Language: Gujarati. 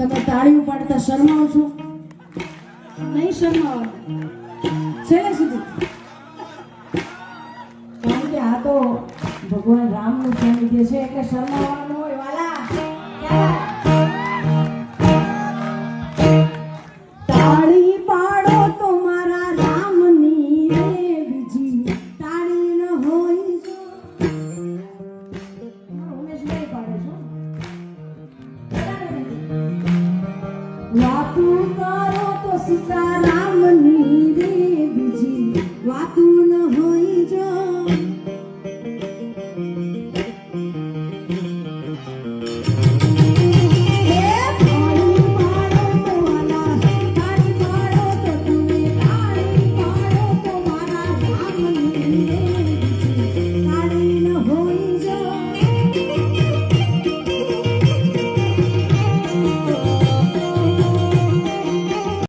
તમે તાળીઓ પાડતા શરમાવો છો? નહીં શરમાવો છેલ્લે સુધી, કારણ કે આ તો ભગવાન રામનું સાનિધ્ય છે એટલે શરમાવાનું હોય વાલા. તાળી પાડો તો મારા રામની રે, બીજી તાળી ન હોય જો. ઉમેશ નહીં પાડે છો. વાતું કરો તો સીતારામની રે, બીજી વાતું